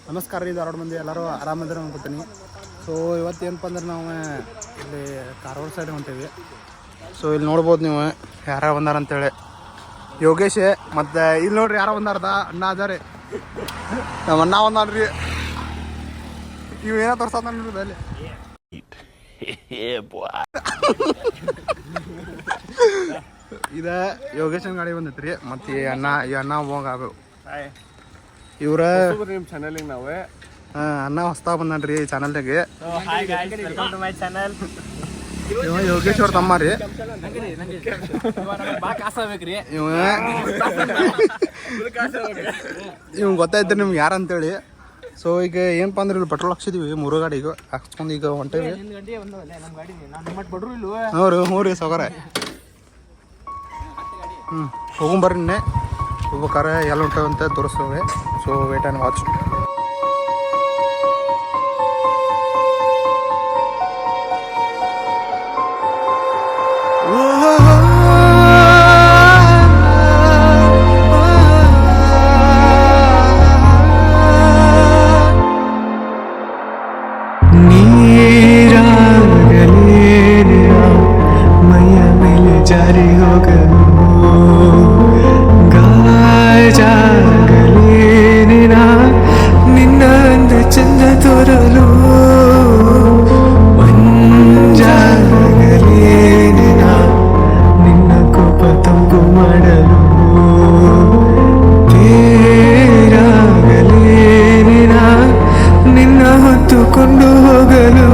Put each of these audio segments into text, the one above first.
ನಮಸ್ಕಾರ ರೀ ಧಾರವಾಡ ಮಂದಿ ಎಲ್ಲರೂ ಆರಾಮಂದ್ರೆ ಅನ್ಕೋತೀನಿ. ಸೊ ಇವತ್ತೇನಪ್ಪ ಅಂದ್ರೆ ನಾವು ಇಲ್ಲಿ ಕಾರವಾರ ಸೈಡ್ ಹೊಂಟೀವಿ. ಸೊ ಇಲ್ಲಿ ನೋಡ್ಬೋದು ನೀವು ಯಾರ ಬಂದಾರ ಅಂತೇಳಿ ಯೋಗೇಶ್ ಮತ್ತು ಇಲ್ಲಿ ನೋಡ್ರಿ ಯಾರೋ ಬಂದಾರದ ಅಣ್ಣ ಅದಾರೆ ನಮ್ಮ ಅಣ್ಣ ಬಂದಾನ್ರಿ. ಇವು ಏನೋ ತೋರ್ಸೋದ ನೋಡ್ರಿ ಅಲ್ಲಿ ಇದ ಯೋಗೇಶನ್ ಗಾಡಿ ಬಂದೈತ್ರಿ. ಮತ್ತು ಈ ಅಣ್ಣ ಹೋಗ ಇವ್ರ ಚಾನಲಿಗೆ ನಾವೇ ಅಣ್ಣ ಹೊಸ್ತಾ ಬಂದನ್ರಿ ಈ ಚಾನಲ್ದಾಗೆ. ಇವ ಯೋಗೇಶ್ ಅವ್ರ ತಮ್ಮ ರೀ. ಇವ್ ಗೊತ್ತಾಯ್ತು ನಿಮ್ಗೆ ಯಾರಂತೇಳಿ. ಸೊ ಈಗ ಏನಪ್ಪ ಅಂದ್ರೆ ಇಲ್ಲಿ ಪೆಟ್ರೋಲ್ ಹಾಕ್ಸಿದೀವಿ 3 ಗಾಡಿಗೆ ಹಾಕ್ಸ್ಕೊಂಡು ಈಗ ಹೊಂಟೇವಿ. ಹ್ಞೂ ರೀ ಸೌಕರ್ಯ ಹೋಗೊಂಬರ್ರಿ ಹೋಗ್ಬೇಕಾರೆ ಎಲ್ಲ ಹೊಂಟವಂತೆ ತೋರಿಸ್ತೇವೆ. So wait and watch. ಮೈಯ ಮೇಲೆ ಜಾರಿ ಹೋಗಲು ಗಾಜಾಗಲೇನ ನಿನ್ನ ಅಂದ ಚಂದ ತೋರಲು ಮಂಜಾಗಲೇನ ನಿನ್ನ ಕೋಪ ತಂಪು ಮಾಡಲು ತೇರಾಗಲೇನ ನಿನ್ನ ಹೊತ್ತುಕೊಂಡು ಹೋಗಲು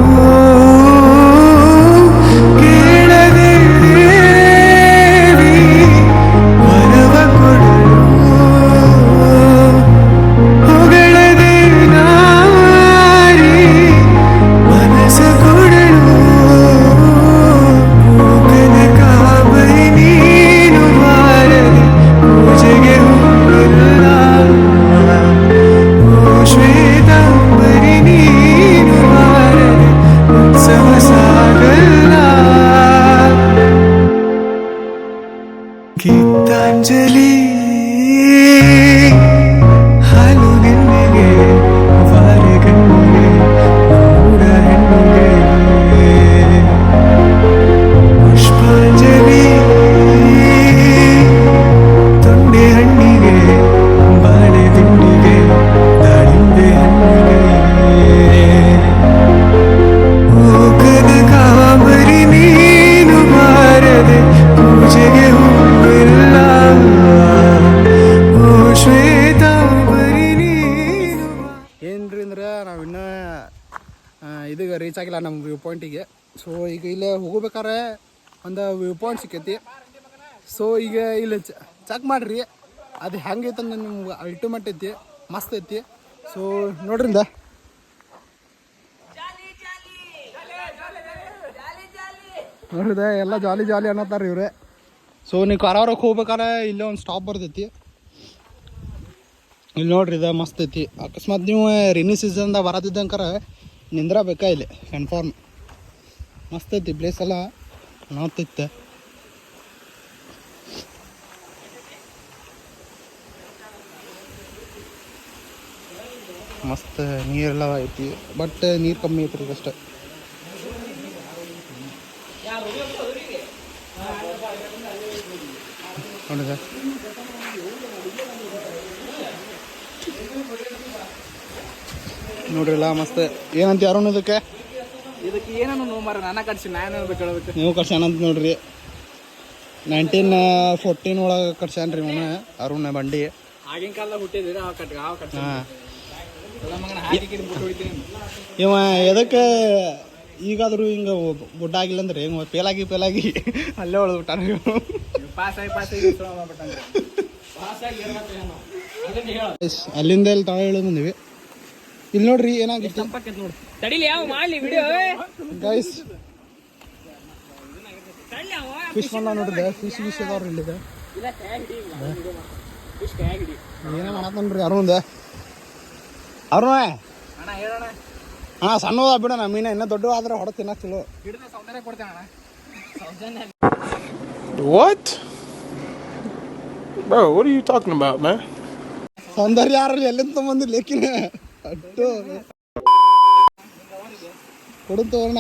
ಗೀತಾಂಜಲಿ ಹಾಲು ಗೆನ್ನೆಗೆ ವಾರೆ ಗಣ್ಣಿಗೆ ಮೂಡ ಹೆಣ್ಣಿಗೆ ಪುಷ್ಪಾಂಜಲಿ ತೊಂಡೆ ಹಣ್ಣಿಗೆ ಬಾಳೆ ದಿಂಡಿಗೆ ದಾಳಿಂಬೆ ಹಣ್ಣಿಗೆ ಹೋಗದ ಕಾಮರಿ ನೀನು ಬಾರದೆ ಪೂಜೆಗೆ ಏನ್ರಿ ಅಂದ್ರೆ ನಾವು ಇನ್ನೂ ಇದಕ್ಕೆ ರೀಚ್ ಆಗಿಲ್ಲ ನಮ್ಮ ವ್ಯೂ ಪಾಯಿಂಟಿಗೆ. ಸೊ ಈಗ ಇಲ್ಲೇ ಹೋಗ್ಬೇಕಾರೆ ಒಂದು ವ್ಯೂ ಪಾಯಿಂಟ್ ಸಿಕ್ಕೈತಿ. ಸೊ ಈಗ ಇಲ್ಲಿ ಚೆಕ್ ಮಾಡಿರಿ ಅದು ಹೆಂಗೈತೆ ಅಂದ್ರೆ ನಿಮ್ಗೆ ಅಲ್ಟಿಮೇಟ್ ಐತಿ, ಮಸ್ತ್ ಐತಿ. ಸೊ ನೋಡ್ರಿಂದ ನೋಡಿದೆ ಎಲ್ಲ ಜಾಲಿ ಜಾಲಿ ಅನ್ನತ್ತಾರ ಇವ್ರೆ. ಸೊ ನೀವು ಕಾರವಾರಕ್ಕೆ ಹೋಗ್ಬೇಕಾರೆ ಇಲ್ಲೇ ಒಂದು ಸ್ಟಾಪ್ ಬರ್ತೈತಿ. ಇಲ್ಲಿ ನೋಡ್ರಿ ಇದು ಮಸ್ತ್ ಐತಿ. ಅಕಸ್ಮಾತ್ ನೀವು ರೇನಿ ಸೀಸನ್ದಾಗ ಬರತ್ತಿದ್ದಂಕರ ನಿಂದ್ರಬೇಕಾ ಇಲ್ಲಿ ಕನ್ಫರ್ಮ್. ಮಸ್ತ್ ಐತಿ ಪ್ಲೇಸ್ ಎಲ್ಲ ನೋಡ್ತೈತೆ. ಮಸ್ತ್ ನೀರೆಲ್ಲ ಐತಿ, ಬಟ್ ನೀರು ಕಮ್ಮಿ ಐತ್ರಿ ಅಷ್ಟೇ. ನೋಡಿದೆ ನೋಡ್ರಿಲ್ಲ ಮಸ್ತ್. ಏನಂತ ಯಾರು ಇದಕ್ಕೆ ಏನನ್ನು ಮಾರ ನಾನ ಕಟ್ಸಿ ನಾನು ಹೇಳಬೇಕು. ನೀವು ಕಟ್ಸ್ಯಾನಂತ ನೋಡ್ರಿ. 1914 ಒಳಗೆ ಕಟ್ಸ್ಯಾನ್ರಿ ಮಮ್ಮ ಅರುಣ ಬಂಡಿ. ಆಗಿನ ಕಾಲದಾಗ ಹುಟ್ಟಿದ್ರೆ ಹಾಂ ಇವ ಎದಕ್ಕೆ ಈಗಾದರೂ ಹಿಂಗೆ ಗುಡ್ಡ ಆಗಿಲ್ಲ ಅಂದ್ರೆ ಹೆಂಗೆ ಪೇಲಾಗಿ ಅಲ್ಲೇ ಹೊಡೆದ್ಬಿಟ್ಟಾನ. ಅಲ್ಲಿಂದ ಇಲ್ಲಿ ತಳ ಹೇಳೋದು ಬಂದಿವಿ. ಇಲ್ಲಿ ನೋಡ್ರಿ ಏನಾಗಿತ್ತು ಗೈಸ್. ಫಿಶ್ ಬಂದ ನೋಡ್ರಿ, ಫಿಶ್ ಅದಾವ್ರಿ ಇಲ್ಲಿದೆ. ಏನೋ ಮಾಡತ್ತನ್ರಿ ಅರುಣ್ ಅರುಣ ಅಣ್ಣ ಸಣ್ಣದ ಬಿಡೋಣ ಮೀನ ಇನ್ನೂ ದೊಡ್ಡ ಆದ್ರೆ ಹೊಡೆ ತಿನ್ನಕ್ ಚಲೋ. What? Bro, what are you talking about, man? ಸೌಂದರ್ಯ ಯಾರಲ್ಲಿ ಎಲ್ಲಿಂದ ತೊಗೊಂಬಂದಿಲ್ಲ ಲೇಕಿನ ಅಟ್ಟು ಕೊಡು ತಗೋಣ.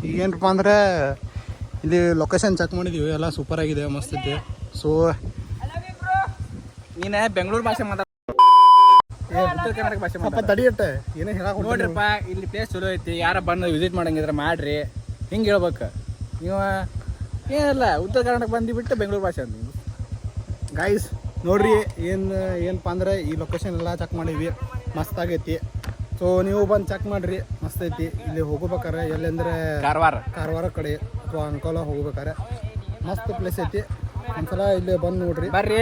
ಈಗೇನಪ್ಪ ಅಂದ್ರೆ ಇಲ್ಲಿ ಲೊಕೇಶನ್ ಚೆಕ್ ಮಾಡಿದೀವಿ, ಎಲ್ಲ ಸೂಪರ್ ಆಗಿದೆ, ಮಸ್ತ್ ಐತಿ. ಸೊ ನೀನು ಬೆಂಗಳೂರು ಭಾಷೆ ಮಾತಾಡ, ಉತ್ತರ ಕರ್ನಾಟಕ ಭಾಷೆ ಸ್ವಲ್ಪ ಮಾತಾಡ. ತಡಿಯಟ್ಟೆ ಏನೇ ಹೇಳಕ್ ನೋಡ್ರಿಪ್ಪ, ಇಲ್ಲಿ ಪ್ಲೇಸ್ ಚಲೋ ಐತಿ, ಯಾರ ಬಂದು ವಿಸಿಟ್ ಮಾಡಂಗಿದ್ರೆ ಮಾಡ್ರಿ, ಹಿಂಗೆ ಹೇಳ್ಬೇಕು ನೀವು. ಏನಿಲ್ಲ, ಉತ್ತರ ಕರ್ನಾಟಕ ಬಂದುಬಿಟ್ಟು ಬೆಂಗಳೂರು ಭಾಷೆ ಅಂತ. ಗೈಸ್ ನೋಡ್ರಿ, ಏನಪ್ಪ ಅಂದ್ರೆ ಈ ಲೊಕೇಶನ್ ಎಲ್ಲ ಚೆಕ್ ಮಾಡಿದ್ವಿ, ಮಸ್ತ್ ಆಗೈತಿ. ಸೊ ನೀವು ಬಂದು ಚೆಕ್ ಮಾಡಿರಿ, ಮಸ್ತ್ ಐತಿ. ಇಲ್ಲಿ ಹೋಗ್ಬೇಕಾರೆ ಎಲ್ಲೆಂದ್ರೆ ಕಾರವಾರ ಕಡೆ ಅಥವಾ ಅಂಕೋಲ ಹೋಗ್ಬೇಕಾರೆ ಮಸ್ತ್ ಪ್ಲೇಸ್ ಐತಿ. ಒಂದ್ಸಲ ಇಲ್ಲಿ ಬಂದು ನೋಡ್ರಿ, ಬರ್ರಿ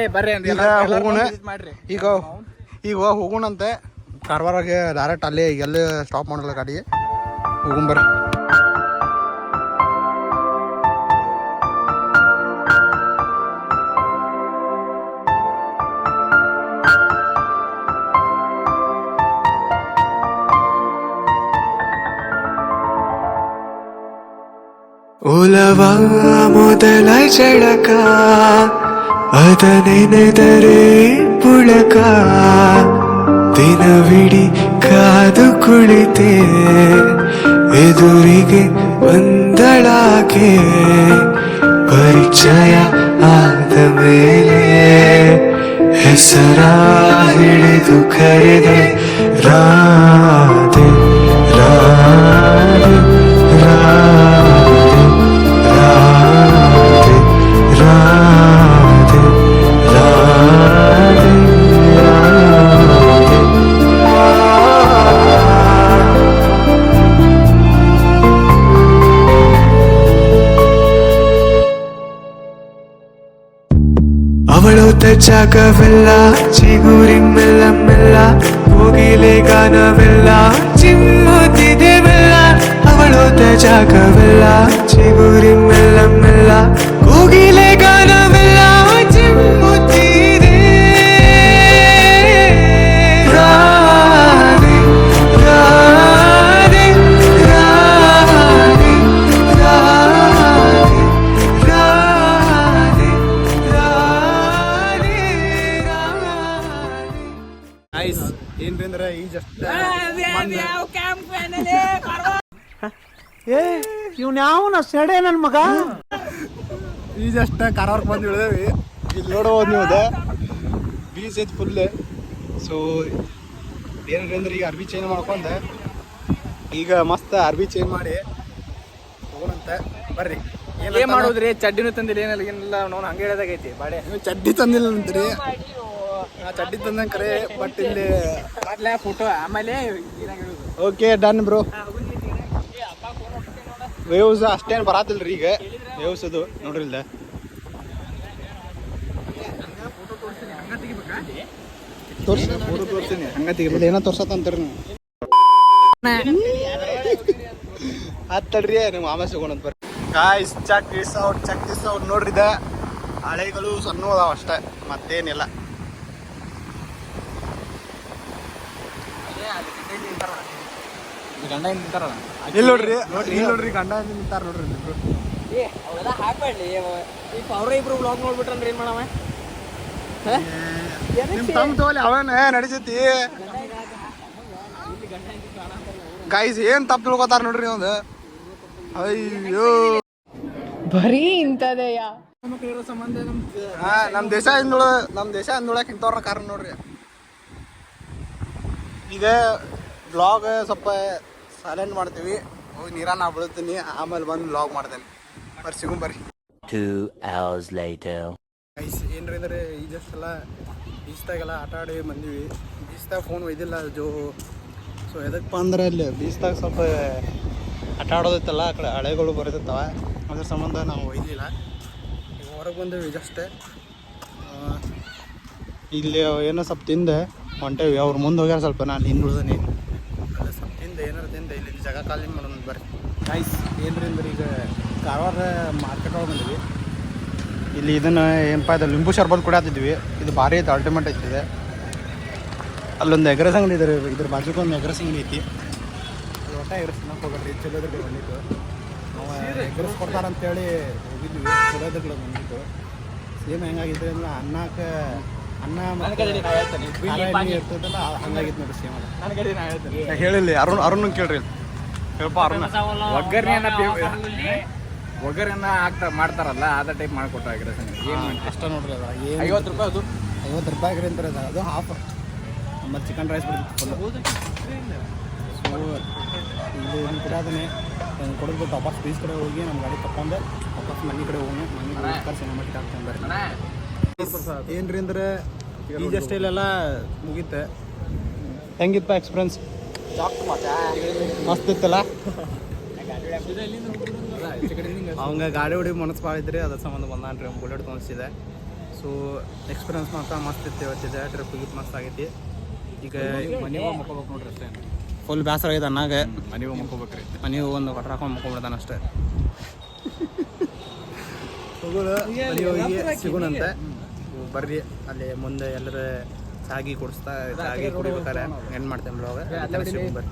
ಈಗ ಹೋಗೋಣ. ಮಾಡ್ರಿ. ಈಗ ಹೋಗೋಣಂತೆ ಕಾರವಾರಗೆ ಡೈರೆಕ್ಟ್ ಅಲ್ಲೇ ಎಲ್ಲಿ ಸ್ಟಾಪ್ ಮಾಡಲ್ಲ ಗಾಡಿ, ಹೋಗೊಂಬರ್ರಿ. ಒಲವ ಮೊದಲ ಜಳಕ ಅದ ನೆನೆದರೆ ಪುಳಕ ದಿನವಿಡಿ ಕಾದು ಕುಳಿತೆ ಎದುರಿಗೆ ಬಂದಳಾಕೆ ಪರಿಚಯ ಆದ ಮೇಲೆ ಹೆಸರ ಹಿಡಿದು ಕರೆದೆ ರಾಧೆ ರಾಧೆ ರಾಧೆ ರಾಧೆ ರಾಧೆ ರಾಧೆ ಅವಳೋತ ಜಾಗವೆಲ್ಲ ಚಿಗುರಿ ಮೆಲ್ಲ ಮೆಲ್ಲ ಕೋಗಿಲೆ ಗಾನವೆಲ್ಲ ಚಿಮ್ಮುತ್ತಿದೆ ಮೆಲ್ಲ. ಅವಳೋತ ಜಾಗವೆಲ್ಲ ಚಿಗುರಿ ಮೆಲ್ಲ ಮೆಲ್ಲ ಕೋಗಿಲೆ ಗಾನವೆಲ್ಲ ಚಿಮ್ಮುತ್ತಿದೆ. ರಾಧೆ ರಾಧೆ ರಾಧೆ ರಾಧೆ ರಾಧೆ ರಾಧೆ ರಾಧೆ. ಗೈಸ್ ಏನ್ರಿ ಅಂದ್ರೆ ಈ ಜಸ್ಟ್ ಇವ್ನ್ಯಾವನ ಸೆಡೆ ನನ್ನ ಮಗ. ಈ ಜಸ್ಟ್ ಕಾರವಾರಕ್ಕೆ ಬಂದು ಇಳಿದೇವಿ. ಇಲ್ಲಿ ನೋಡಬಹುದು ನೀವು, ಅದ ಬೀಚ್ ಐತಿ ಫುಲ್. ಸೊ ಏನ್ರಿ ಅಂದ್ರೆ ಈಗ ಅರ್ಬಿ ಚೇಂಜ್ ಮಾಡ್ಕೊಂಡೆ, ಈಗ ಮಸ್ತ್ ಅರ್ಬಿ ಚೇಂಜ್ ಮಾಡಿ ಹೋಗೋಣಂತೆ. ಬರ್ರಿ. ಏನ್ ಮಾಡೋದ್ರಿ, ಚಡ್ಡಿನೂ ತಂದಿಲ್ಲ, ಏನಿಲ್ಲ ನೋಡ್ ಹಂಗೆ ಹೇಳದಾಗೈತಿ ಬಾಡೆ. ನೀವು ಚಡ್ಡಿ ತಂದಿಲ್ಲ ಅಂತೀರಿ, ನಾ ಚಡ್ಡಿ ತಂದಂಗೆ ಕರೆ, ಬಟ್ ಇಲ್ಲಿ ಫೋಟೋ ಆಮೇಲೆ ಓಕೆ ಡನ್ ಬ್ರೋ. ವೇವ್ಸ್ ಅಷ್ಟೇನು ಬರತ್ತಿಲ್ರಿ ಈಗ, ವೇವ್ಸ್ ಅದು ನೋಡ್ರಿ ಇಲ್ಲ. ಫೋಟೋ ತೋರಿಸ್ತೀನಿ, ಹಂಗ ತೆಗಿಬೋದು. ಏನೋ ತೋರ್ಸತ್ತಂತೀರಿ ನೀವು. ಹತ್ತಡ್ರಿ ನೀವು ಆಮೇಲೆ ಸಿಗೋಣಂತ ಬರ್ರಿ. ಗಾಯ್ಸ್ ಚೆಕ್ ದಿಸ್ ಔಟ್ ನೋಡ್ರಿ. ಇದ ಹಳೆಗಳು ಸಣ್ಣ ಅದಾವ ಅಷ್ಟೇ, ಮತ್ತೇನಿಲ್ಲ. ಗಂಡ ಏನ್ ತಿಂತಾರಲ್ಲ ಇಲ್ಲಿ ನೋಡ್ರಿ ಗಂಡ ನಿಂತಾರ ನೋಡ್ರಿ. ಅವೆಲ್ಲ ಹಾಕ್ಬೇಡ್ಲಿ. ಈಗ ಅವ್ರ ಇಬ್ರು ಬ್ಲಾಗ್ ನೋಡ್ಬಿಟ್ರಂದ್ರೆ ಏನ್ ಮಾಡವ? ನಿಮ್ ತಮ್ಮ ತೋಲಿ ಅವನ ನಡಿಸೈತಿ. ಗೈಸ್ ಏನ್ ತಪ್ಪು ತಿಳ್ಕೊತಾರ ನೋಡ್ರಿ ಒಂದು. ಅಯ್ಯೋ ಬರೀ ಇಂಥದೆಯಾ ನಮ್ಮ ದೇಶ ಹಿಂದೊಳಕ್ ಇಂಥವ್ರ ಕಾರಣ ನೋಡ್ರಿ. ಈಗ ಬ್ಲಾಗ್ ಸ್ವಲ್ಪ ಸೈಲೆಂಟ್ ಮಾಡ್ತೀವಿ, ಹೋಗಿ ನೀರನ್ನ ಬೀಳ್ತೀನಿ, ಆಮೇಲೆ ಬಂದು ಬ್ಲಾಗ್ ಮಾಡ್ತೇನೆ. ಬರ್ರಿ ಸಿಗುಂಬರ್ರಿ. 2 hours later. ಗೈಸ್ ಏನ್ರಿ ಅಂದ್ರೆ ಈ ಜಸ್ಟ್ ಎಲ್ಲ ಬೀಚ್ದಾಗೆಲ್ಲ ಆಟ ಆಡಿ ಬಂದೀವಿ. ಬೀಚ್ದಾಗ ಫೋನ್ ಒಯ್ದಿಲ್ಲ ಜೋ. ಸೊ ಎದಕ್ಕಪ್ಪ ಅಂದ್ರೆ ಅಲ್ಲಿ ಬೀಚ್ದಾಗ ಸ್ವಲ್ಪ ಆಟ ಆಡೋದೈತಲ್ಲ, ಆ ಕಡೆ ಹಳೆಗಳು ಬರೋದಿರ್ತಾವ, ಅದ್ರ ಸಂಬಂಧ ನಾವು ಒಯ್ದಿಲ್ಲ. ಈಗ ಹೊರಗೆ ಬಂದೇವಿ ಜಸ್ಟ್. ಇಲ್ಲಿ ಏನೋ ಸ್ವಲ್ಪ ತಿಂದೆ ಹೊಂಟೇವಿ. ಅವ್ರು ಮುಂದೆ ಹೋಗ್ಯಾರ, ಸ್ವಲ್ಪ ನಾನು ಹಿಂದೆ ಉಳ್ದೀನಿ. ಅಲ್ಲ ಸ್ವಲ್ಪ ತಿಂದೆ, ಏನಾರು ತಿಂದೆ. ಇಲ್ಲಿ ಜಾಗ ಖಾಲಿ ಮಾಡೋಣ ಬರ್ರಿ. ಗೈಸ್ ಏನ್ರಿ ಅಂದ್ರೆ ಈಗ ಕಾರವಾರ ಮಾರ್ಕೆಟ್ ಒಳಗೆ ಬಂದಿವಿ. ಇಲ್ಲಿ ಇದನ್ನು ಏನಪ್ಪ ಇದು ಲಿಂಬು ಶರ್ಬತ್ ಕುಡಿಯತ್ತಿದ್ವಿ. ಇದು ಭಾರಿ ಐತೆ, ಅಲ್ಟಿಮೇಟ್ ಐತಿದೆ. ಅಲ್ಲೊಂದು ಎಗ್ರೆಸ್ ಅಂಗಡಿ ಇದೆ, ಇದ್ರ ಬಾಜುಕೊಂದು ಎಗ್ರೆಸ್ ಅಂಗಡಿ ಐತಿ. ಅದು ಒಟ್ಟ ಎಗ್ರೆಸ್ ತಿನ್ನಕ್ಕೆ ಹೋಗ್ರಿ, ಚಲೋದ್ರಿಗೆ ಬಂದಿತ್ತು. ನಾವು ಎಗ್ರೆಸ್ ಕೊಡ್ತಾರಂತೇಳಿ ಹೋಗಿದ್ವಿ, ಚಲೋದ್ರಿಗೆ ಬಂದಿತ್ತು. ಸೇಮ್ ಹೆಂಗಾಗಿದ್ರೆ ಅಂದ್ರೆ ಅನ್ನಕ್ಕೆ ಅನ್ನ ನನ್ನ ಮತ್ತು ಕಡೆ ನಾ ಹೇಳ್ತೇನೆ ಖಾರ ಎಣ್ಣೆ ಇರ್ತದಲ್ಲ ಹಂಗಾಗಿತ್ತು ನೋಡಿ ಸೇಮ್ ಅದು. ನನ್ನ ಕಡೆ ನಾ ಹೇಳ್ತೇನೆ ಹೇಳಿಲ್ಲ ಅರುಣ್ ಕೇಳ್ರಿ ಹೇಳ್ಪ ಅರುಣ್. ಒಗ್ಗರಣೆನ ಮಾಡ್ತಾರಲ್ಲ ಅದ ಟೈಪ್ ಮಾಡಿಕೊಟ್ಟು ಆಗಿರೋ ಏನು ಅಷ್ಟ ನೋಡ್ರಿ ಅದ ಏನು 50 ರೂಪಾಯಿ ಅದು 50 ರೂಪಾಯಿ ಆಗ್ರಿ ಅಂತಾರೆ ಅದು ಹಾಫ್. ಆಮೇಲೆ ಚಿಕನ್ ರೈಸ್ ಬಿಡ್ತಿತ್ತು ಫುಲ್ಲು. ಸೊ ಇಲ್ಲಿ ಒಂದು ಕಡೆ ಅದನ್ನೇ ಕೊಡೋದು ವಾಪಸ್ ಬೀಚ್ ಕಡೆ ಹೋಗಿ ನಮ್ಮ ಗಾಡಿ ತಗೊಂಡು ವಾಪಸ್ ಮನೆ ಕಡೆ ಹೋಗಿ ಮನೆ ಸಿನಿಮಾಟಿಕ್ ಹಾಕ್ಕೊಂಡ್ಬರ್ರಿ. ಏನ್ರಿ ಅಂದ್ರೆ ಈ ಜಸ್ಟ್ ಇಲ್ಲೆಲ್ಲ ಮುಗೀತೆ. ಹೆಂಗಿತ್ತ ಎಕ್ಸ್ಪೀರಿಯನ್ಸ್? ಮಸ್ತ್ ಇತ್ತಲ್ಲ. ಅವಂಗ ಗಾಡಿ ಹೊಡಿ ಮನಸ್ಸು ಭಾಳ ಇದ್ರಿ ಅದ್ರ ಸಂಬಂಧ ಬಂದಾನ್ರಿ ಬುಲೆಟ್ ತೊಗೊಂಡಿದೆ. ಸೊ ಎಕ್ಸ್ಪೀರಿಯನ್ಸ್ ಮಾತ್ರ ಮಸ್ತ್ ಇತ್ತು ಇವತ್ತಿದೆ. ಟ್ರಿಪ್ ಗಿಪ್ ಮಸ್ತ್ ಆಗೈತಿ. ಈಗ ಮನೆಗೆ ಮಕ್ಕೋಬೇಕು ನೋಡ್ರಿ ಅಷ್ಟೇ. ಫುಲ್ ಬೇಸರ ಆಗೈತೆ ಅನ್ನಾಗ. ಮನೆಗೆ ಮಕ್ಕೋಬೇಕ್ರಿ. ಮನೆಗೆ ಒಂದು ಕೊಟ್ರ ಹಾಕೊಂಡು ಮಕ್ಕೊಂಡ್ಬಿಡ್ತಾನೆ ಅಷ್ಟೇ. ಮನೆಗೆ ಹೋಗಿ ಸಿಗೋಣಂತೆ. ಬರ್ರಿ ಅಲ್ಲಿ ಮುಂದೆ ಎಲ್ಲರ ಚಾಗಿ ಚಾಗಿ ಕುಡಿಬೇಕಾರೆ ಏನು ಮಾಡ್ತೇವೆ ಬ್ಲಾಗ್ ಬರ್ರಿ.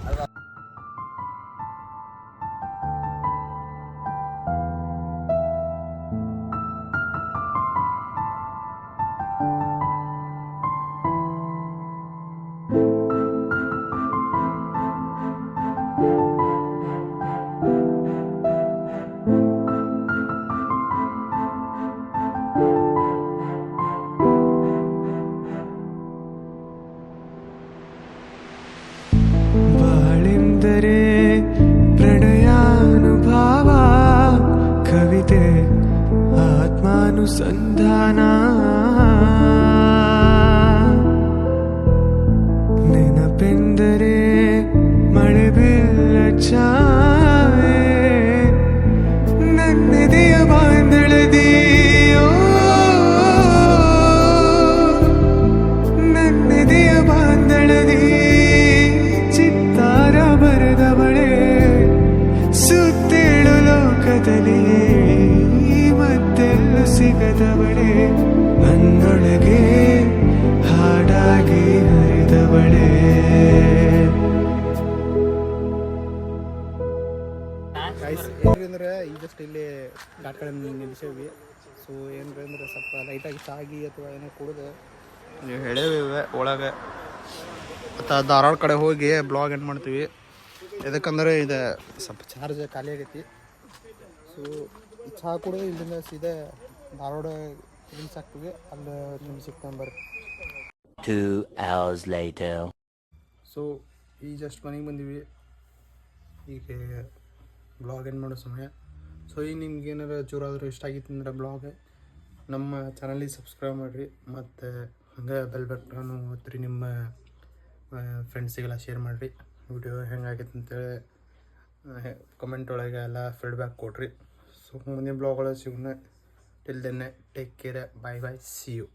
ಬಾಳೆಂದರೆ ಪ್ರಣಯಾನುಭಾವ, ಕವಿತೆ ಆತ್ಮಾನುಸಂಧಾನ, ನೆನಪೆಂದರೆ ಮಳೆ ಬೆಲ್ಲ ಛಾಯೆ, ನನ್ನೆದೆಯ ಬಾಂಧಳದಿಯೋ, ನನ್ನೆದೆಯ ಬಾಂಧಳದಿ ಚಿತ್ತಾರ ಬರೆದವಳೆ, ಸುತ್ತೇಳು ಲೋಕದಲ್ಲಿ ಮತ್ತೆಲ್ಲೂ ಸಿಗದವಳೆ, ನನ್ನೊಳಗೆ ಹಾಡಾಗಿ ಹರಿದವಳೆ. ಏನ್ರಿ ಅಂದ್ರೆ ಈ ಜಸ್ಟ್ ಇಲ್ಲಿ ಘಾಟ್ ಕಡೆ ನಿಲ್ಲಿಸೇವಿ. ಸೊ ಏನ್ರಿ ಅಂದ್ರೆ ಸ್ವಲ್ಪ ಲೈಟಾಗಿ ಚಾಗಿ ಅಥವಾ ಏನೋ ಕುಡಿದು ನೀವು ಹೇಳೇವಿವೆ ಒಳಗೆ ಮತ್ತು ಧಾರವಾಡ ಕಡೆ ಹೋಗಿ ಬ್ಲಾಗ್ ಎಂಡ್ ಮಾಡ್ತೀವಿ. ಎದಕ್ಕಂದ್ರೆ ಇದು ಸ್ವಲ್ಪ ಚಾರ್ಜ್ ಖಾಲಿ ಆಗೈತಿ. ಸೊ ಚಹಾ ಕುಡಿದು ಇಲ್ಲಿಂದ ಸೀದಾ ಧಾರವಾಡ ರೀಲ್ಸ್ ಹಾಕ್ತೀವಿ. ಅಲ್ಲಿ ನಿಮ್ಗೆ ಸಿಕ್ತಂಬರ್ರಿ. 2 hours later. ಸೊ ಈ ಜಸ್ಟ್ ಮನೆಗೆ ಬಂದೀವಿ. ಈಗ ಬ್ಲಾಗ್ ಎಂಡ್ ಮಾಡೋ ಸಮಯ. ಸೊ ಈಗ ನಿಮ್ಗೆ ಏನಾರು ಚೂರಾದರೂ ಇಷ್ಟ ಆಗಿತ್ತು ಅಂದ್ರೆ ಬ್ಲಾಗ್ ನಮ್ಮ ಚಾನಲಿಗೆ ಸಬ್ಸ್ಕ್ರೈಬ್ ಮಾಡಿರಿ. ಮತ್ತು ಹಂಗೆ ಬೆಲ್ ಬಟನ್ ಒತ್ತಿರಿ. ನಿಮ್ಮ ಫ್ರೆಂಡ್ಸಿಗೆಲ್ಲ ಶೇರ್ ಮಾಡಿರಿ. ವಿಡಿಯೋ ಹೆಂಗಾಗೈತೆ ಅಂತೇಳಿ ಕಮೆಂಟ್ ಒಳಗೆ ಎಲ್ಲ ಫೀಡ್ಬ್ಯಾಕ್ ಕೊಡ್ರಿ. ಸೊ ಮುಂದಿನ ಬ್ಲಾಗ್ ಒಳಗೆ ಸಿಗೋಣ. Till then take care. Bye bye. See you.